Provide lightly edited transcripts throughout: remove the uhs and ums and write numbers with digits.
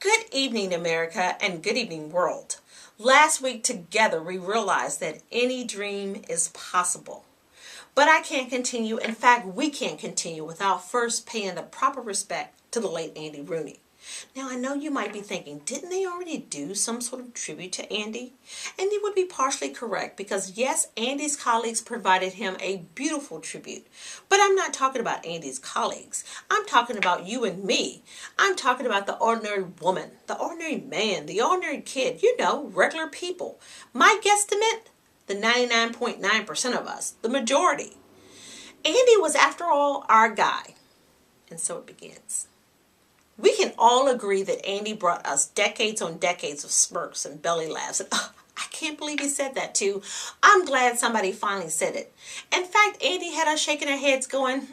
Good evening, America, and good evening, world. Last week together we realized that any dream is possible. But I can't continue, in fact, we can't continue without first paying the proper respect to the late Andy Rooney. Now, I know you might be thinking, didn't they already do some sort of tribute to Andy? And you would be partially correct because, yes, Andy's colleagues provided him a beautiful tribute. But I'm not talking about Andy's colleagues. I'm talking about you and me. I'm talking about the ordinary woman, the ordinary man, the ordinary kid, regular people. My guesstimate, the 99.9% of us, the majority. Andy was, after all, our guy. And so it begins. We can all agree that Andy brought us decades on decades of smirks and belly laughs. And I can't believe he said that too. I'm glad somebody finally said it. In fact, Andy had us shaking our heads going,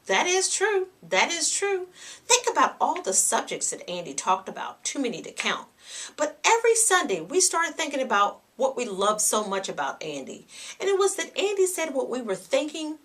that is true. That is true. Think about all the subjects that Andy talked about. Too many to count. But every Sunday, we started thinking about what we loved so much about Andy. And it was that Andy said what we were thinking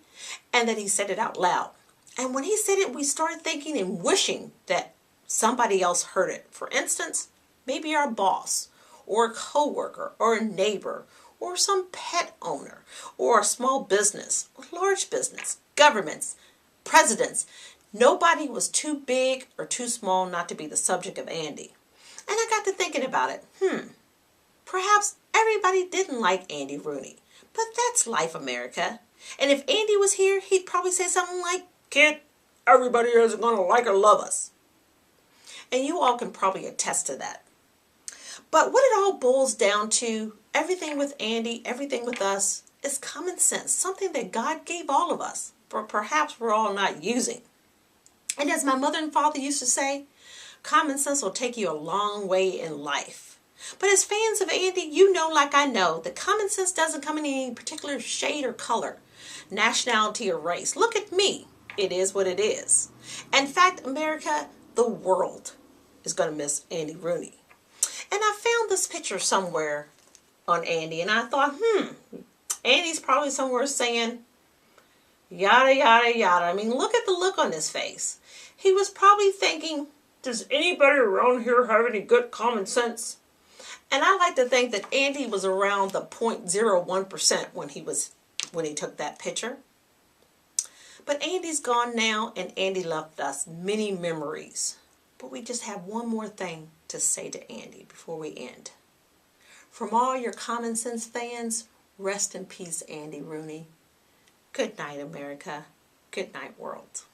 and that he said it out loud. And when he said it, we started thinking and wishing that somebody else heard it. For instance, maybe our boss, or a coworker, or a neighbor, or some pet owner, or a small business, or large business, governments, presidents. Nobody was too big or too small not to be the subject of Andy. And I got to thinking about it. Perhaps everybody didn't like Andy Rooney. But that's life, America. And if Andy was here, he'd probably say something like, "Kid, everybody isn't going to like or love us." And you all can probably attest to that. But what it all boils down to, everything with Andy, everything with us, is common sense. Something that God gave all of us, but perhaps we're all not using. And as my mother and father used to say, common sense will take you a long way in life. But as fans of Andy, you know like I know that common sense doesn't come in any particular shade or color, nationality or race. Look at me. It is what it is. In fact, America, the world is going to miss Andy Rooney. And I found this picture somewhere on Andy, and I thought, Andy's probably somewhere saying, yada, yada, yada. I mean, look at the look on his face. He was probably thinking, does anybody around here have any good common sense? And I like to think that Andy was around the 0.01% when he took that picture. But Andy's gone now, and Andy left us many memories. But we just have one more thing to say to Andy before we end. From all your common sense fans, rest in peace, Andy Rooney. Good night, America. Good night, world.